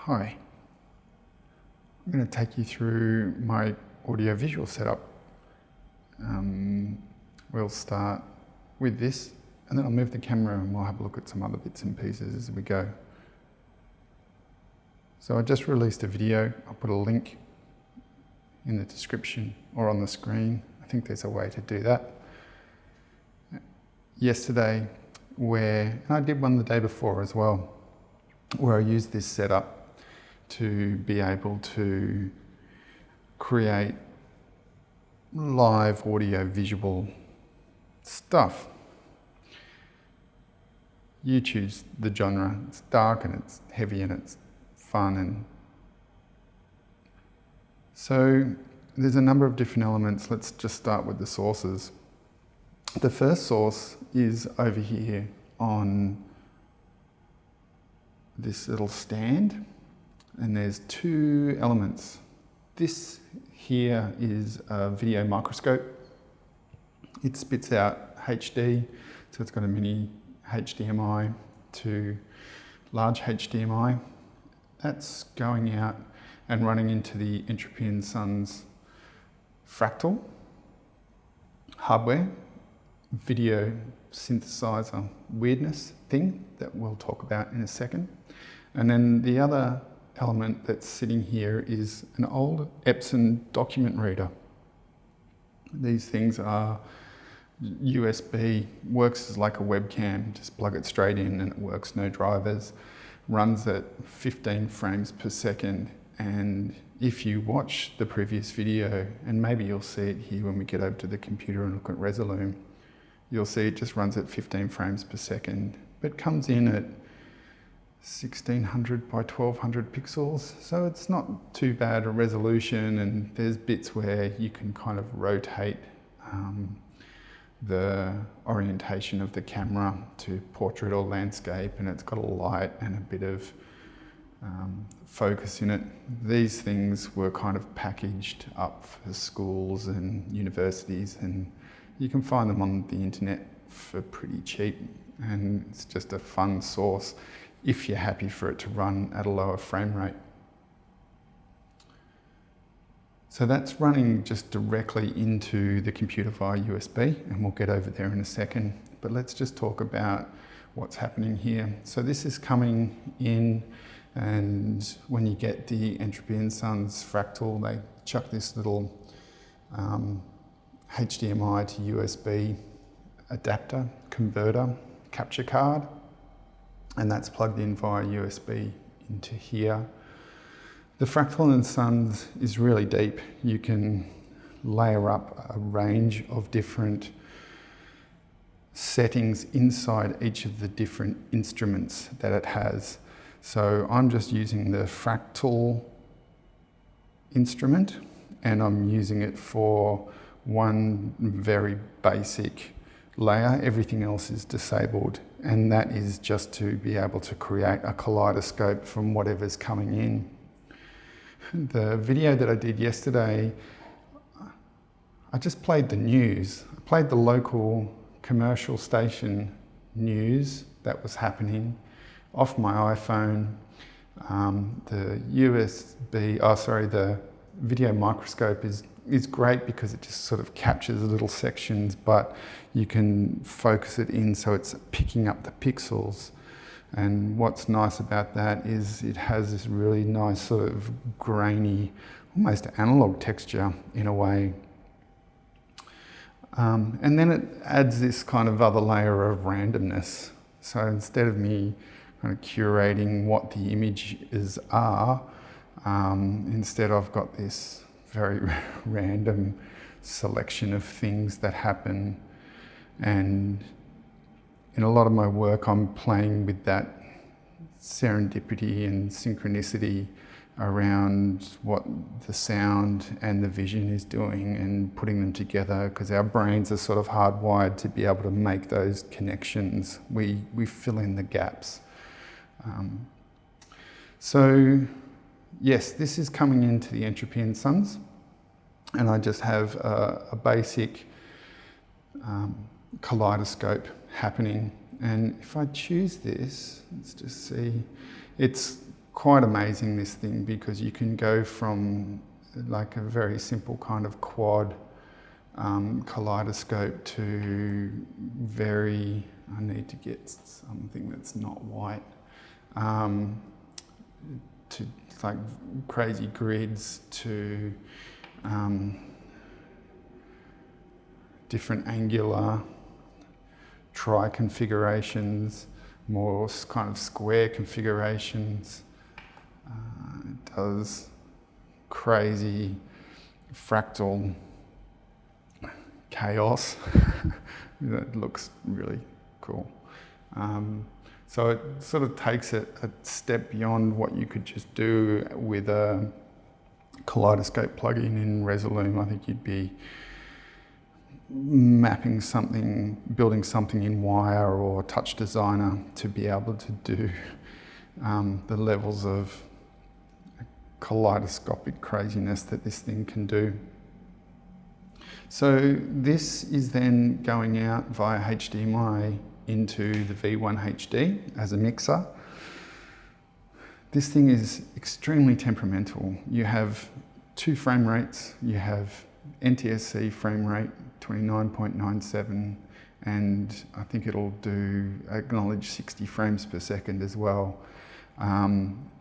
Hi, I'm going to take you through my audio-visual setup. We'll start with this, and then I'll move the camera and we'll have a look at some other bits and pieces as we go. So I just released a video. I'll put a link in the description or on the screen. I think there's a way to do that. Yesterday, and I did one the day before as well, where I used this setup to be able to create live audio visual stuff. You choose the genre. It's dark and it's heavy and it's fun. And so there's a number of different elements. Let's just start with the sources. The first source is over here on this little stand, and there's two elements. This here is a video microscope. It spits out HD, so it's got a mini HDMI to large HDMI. That's going out and running into the Entropy and Sons fractal hardware, video synthesizer weirdness thing that we'll talk about in a second. And then the other element that's sitting here is an old Epson document reader. These things are USB, works as like a webcam, just plug it straight in and it works, no drivers, runs at 15 frames per second. And if you watch the previous video, and maybe you'll see it here when we get over to the computer and look at Resolume, you'll see it just runs at 15 frames per second, but comes in at 1600 by 1200 pixels. So it's not too bad a resolution, and there's bits where you can kind of rotate the orientation of the camera to portrait or landscape, and it's got a light and a bit of focus in it. These things were kind of packaged up for schools and universities, and you can find them on the internet for pretty cheap, and it's just a fun source if you're happy for it to run at a lower frame rate. So that's running just directly into the computer via USB, and we'll get over there in a second. But let's just talk about what's happening here. So this is coming in, and when you get the Entropy and Sons fractal, they chuck this little HDMI to USB adapter, converter, capture card, and that's plugged in via USB into here. The Fractal and Sons is really deep. You can layer up a range of different settings inside each of the different instruments that it has. So I'm just using the Fractal instrument, and I'm using it for one very basic layer. Everything else is disabled, and that is just to be able to create a kaleidoscope from whatever's coming in. The video that I did yesterday, I just played the news. I played the local commercial station news that was happening off my iPhone. The video microscope is great because it just sort of captures little sections, but you can focus it in so it's picking up the pixels. And what's nice about that is it has this really nice sort of grainy, almost analog texture in a way. And then it adds this kind of other layer of randomness. So instead of me kind of curating what the images are, instead I've got this very random selection of things that happen. And in a lot of my work, I'm playing with that serendipity and synchronicity around what the sound and the vision is doing and putting them together, because our brains are sort of hardwired to be able to make those connections. We fill in the gaps. So yes, this is coming into the Entropy and Sons, and I just have a basic kaleidoscope happening. And if I choose this, let's just see, it's quite amazing, this thing, because you can go from like a very simple kind of quad kaleidoscope to very, I need to get something that's not white, to like crazy grids, to different angular tri-configurations, more kind of square configurations. It does crazy fractal chaos. That looks really cool. So it sort of takes it a step beyond what you could just do with a kaleidoscope plugin in Resolume. I think you'd be mapping something, building something in Wire or Touch Designer to be able to do the levels of kaleidoscopic craziness that this thing can do. So this is then going out via HDMI into the V1HD as a mixer. This thing is extremely temperamental. You have 2 frame rates. You have NTSC frame rate 29.97, and I think it'll acknowledge 60 frames per second as well.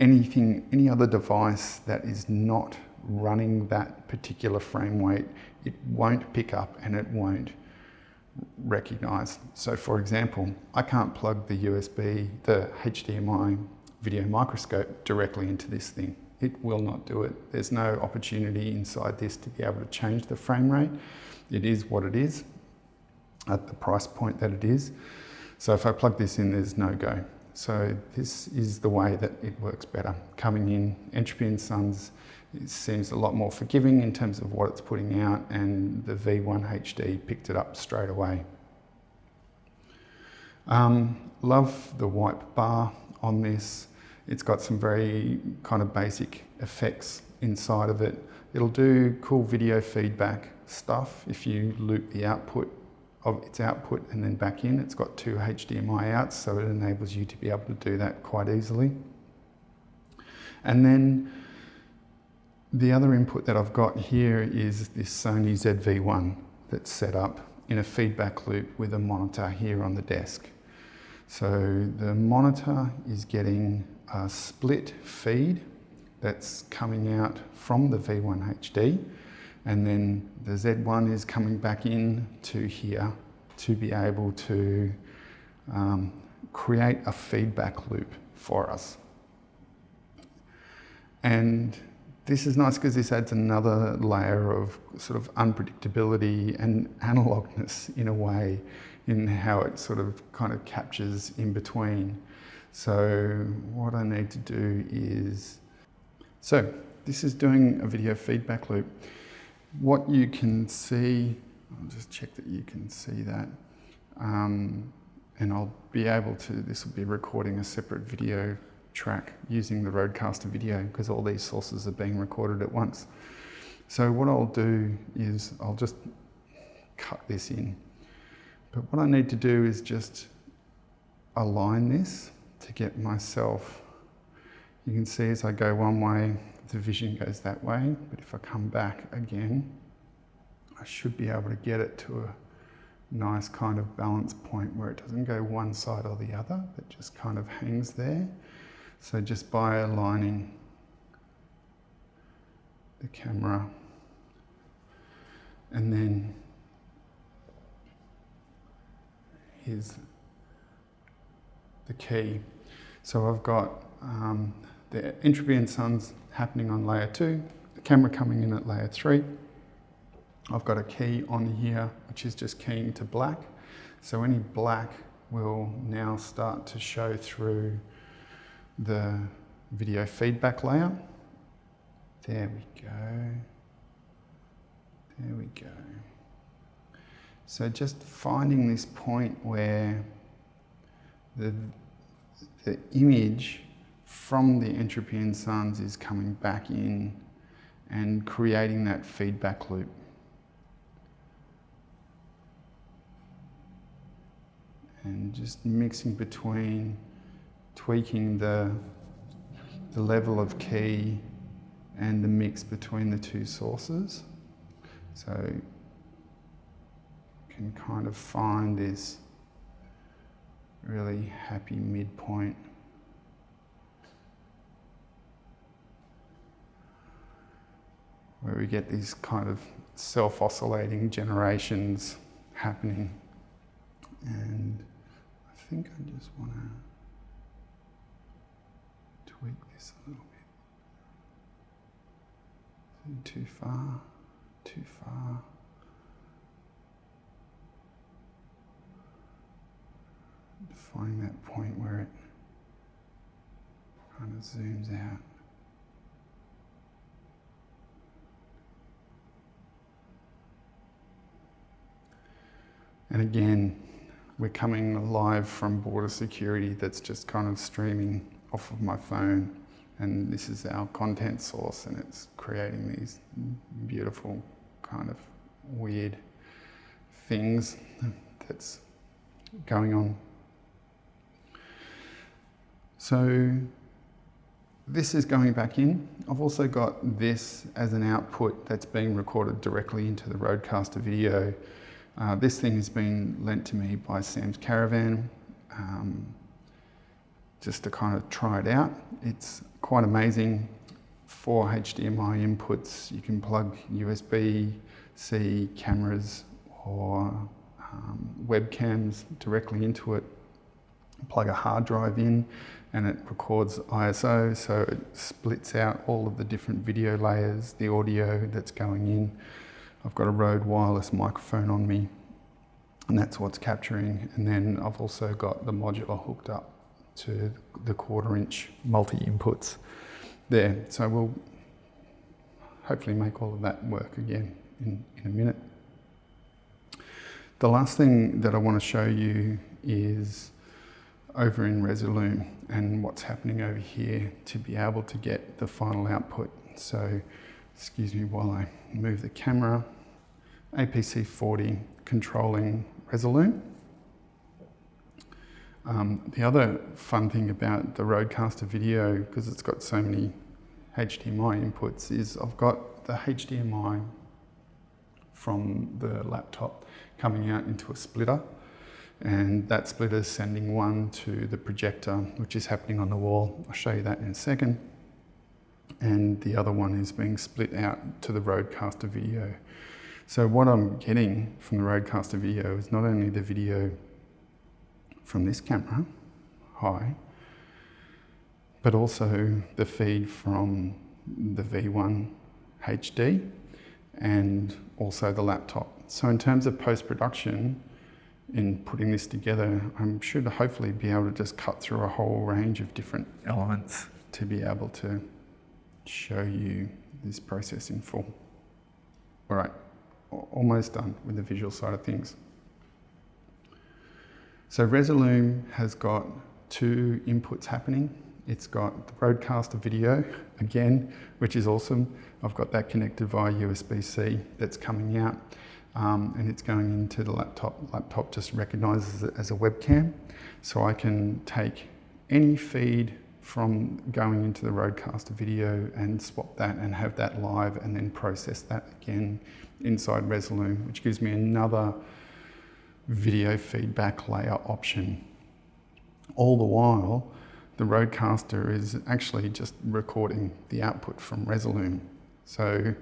Any other device that is not running that particular frame rate, it won't pick up and it won't recognize. So for example, I can't plug the HDMI video microscope directly into this thing. It will not do it. There's no opportunity inside this to be able to change the frame rate. It is what it is at the price point that it is. So if I plug this in, there's no go. So this is the way that it works better. Coming in, Entropy & Sons, it seems a lot more forgiving in terms of what it's putting out, and the V1HD picked it up straight away. Love the wipe bar on this. It's got some very kind of basic effects inside of it. It'll do cool video feedback stuff if you loop the output of its output and then back in. It's got 2 HDMI outs, so it enables you to be able to do that quite easily. And then the other input that I've got here is this Sony ZV1 that's set up in a feedback loop with a monitor here on the desk. So the monitor is getting a split feed that's coming out from the V1HD, and then the Z1 is coming back in to here to be able to create a feedback loop for us. And this is nice because this adds another layer of sort of unpredictability and analogness in a way in how it sort of kind of captures in between. So what I need to do is, so this is doing a video feedback loop. What you can see, I'll just check that you can see that. And I'll be able to, this will be recording a separate video track using the Rodecaster video because all these sources are being recorded at once. So what I'll do is I'll just cut this in. But what I need to do is just align this to get myself, you can see as I go one way, the vision goes that way, but if I come back again, I should be able to get it to a nice kind of balance point where it doesn't go one side or the other, but just kind of hangs there. So just by aligning the camera, and then here's the key. So I've got the Entropy & Sons happening on layer 2, the camera coming in at layer 3. I've got a key on here, which is just keying to black. So any black will now start to show through the video feedback layer. There we go. There we go. So just finding this point where the image from the Entropy & Sons is coming back in and creating that feedback loop. And just mixing between tweaking the the level of key and the mix between the two sources. So you can kind of find this really happy midpoint. Where we get these kind of self-oscillating generations happening. And I think I just want to tweak this a little bit. Too far, too far. Finding that point where it kind of zooms out. And again, we're coming live from border security that's just kind of streaming off of my phone. And this is our content source, and it's creating these beautiful kind of weird things that's going on. So this is going back in. I've also got this as an output that's being recorded directly into the Rodecaster video. This thing has been lent to me by Sam's Caravan, just to kind of try it out. It's quite amazing. 4 HDMI inputs. You can plug USB-C cameras or webcams directly into it. Plug a hard drive in and it records ISO, so it splits out all of the different video layers, the audio that's going in. I've got a Rode wireless microphone on me, and that's what's capturing. And then I've also got the modular hooked up to the 1/4 inch multi-inputs there. So we'll hopefully make all of that work again in a minute. The last thing that I want to show you is over in Resolume and what's happening over here to be able to get the final output. So excuse me while I move the camera. APC40 controlling Resolume. The other fun thing about the Rodecaster video, because it's got so many HDMI inputs, is I've got the HDMI from the laptop coming out into a splitter, and that splitter is sending one to the projector, which is happening on the wall. I'll show you that in a second. And the other one is being split out to the Rodecaster video. So what I'm getting from the Rodecaster video is not only the video from this camera, high, but also the feed from the V1HD and also the laptop. So in terms of post-production, in putting this together, I should hopefully be able to just cut through a whole range of different elements to be able to show you this process in full. All right, almost done with the visual side of things. So Resolume has got 2 inputs happening. It's got the Rodecaster video, again, which is awesome. I've got that connected via USB-C that's coming out, and it's going into the laptop. Laptop just recognizes it as a webcam. So I can take any feed from going into the Rodecaster video and swap that and have that live and then process that again inside Resolume, which gives me another video feedback layer option. All the while, the Rodecaster is actually just recording the output from Resolume. So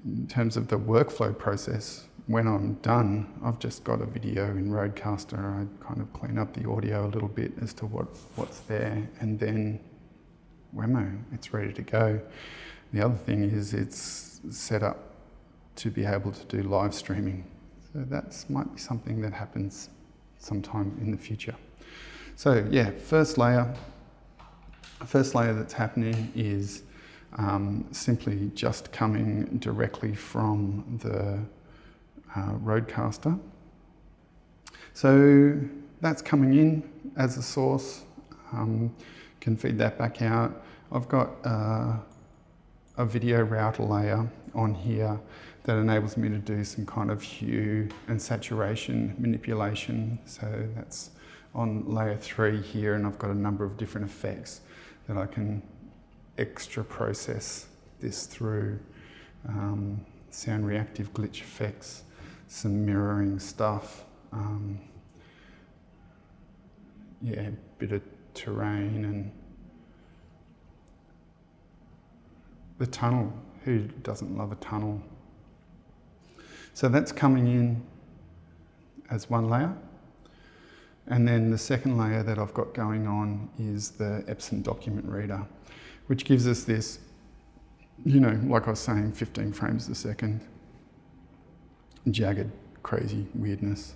in terms of the workflow process, when I'm done, I've just got a video in Rodecaster. I kind of clean up the audio a little bit as to what's there, and then whammo, it's ready to go. The other thing is it's set up to be able to do live streaming. So that might be something that happens sometime in the future. So yeah, first layer that's happening is simply just coming directly from the Rodecaster. So that's coming in as a source, can feed that back out. I've got a video router layer on here that enables me to do some kind of hue and saturation manipulation. So that's on layer 3 here, and I've got a number of different effects that I can extra process this through sound reactive glitch effects, some mirroring stuff, yeah, a bit of terrain, and the tunnel. Who doesn't love a tunnel? So that's coming in as one layer. And then the second layer that I've got going on is the Epson document reader, which gives us this, you know, like I was saying, 15 frames a second, jagged, crazy weirdness.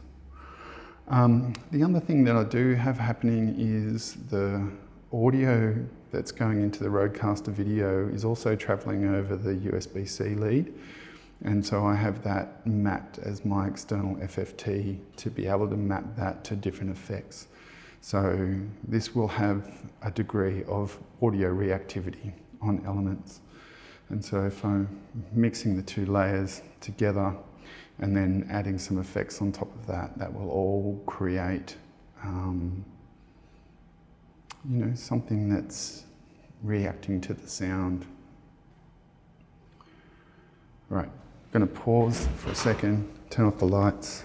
The other thing that I do have happening is the audio that's going into the Rodecaster video is also traveling over the USB-C lead. And so I have that mapped as my external FFT to be able to map that to different effects. So this will have a degree of audio reactivity on elements. And so if I'm mixing the two layers together and then adding some effects on top of that, that will all create you know, something that's reacting to the sound. Right, I'm going to pause for a second, turn off the lights.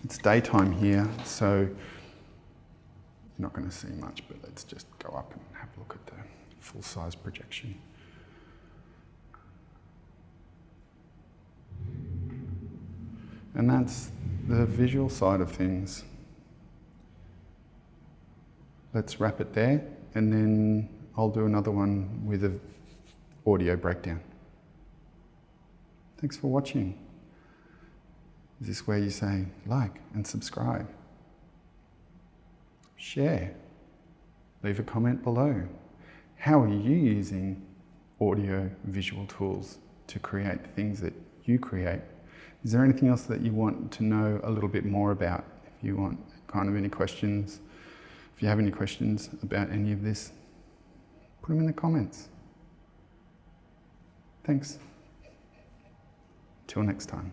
It's daytime here, so you're not going to see much, but let's just go up and have a look at the full-size projection. And that's the visual side of things. Let's wrap it there, and then I'll do another one with an audio breakdown. Thanks for watching. Is this where you say like and subscribe? Share. Leave a comment below. How are you using audio visual tools to create things that you create? Is there anything else that you want to know a little bit more about? If you want kind of any questions, if you have any questions about any of this, put them in the comments. Thanks. Till next time.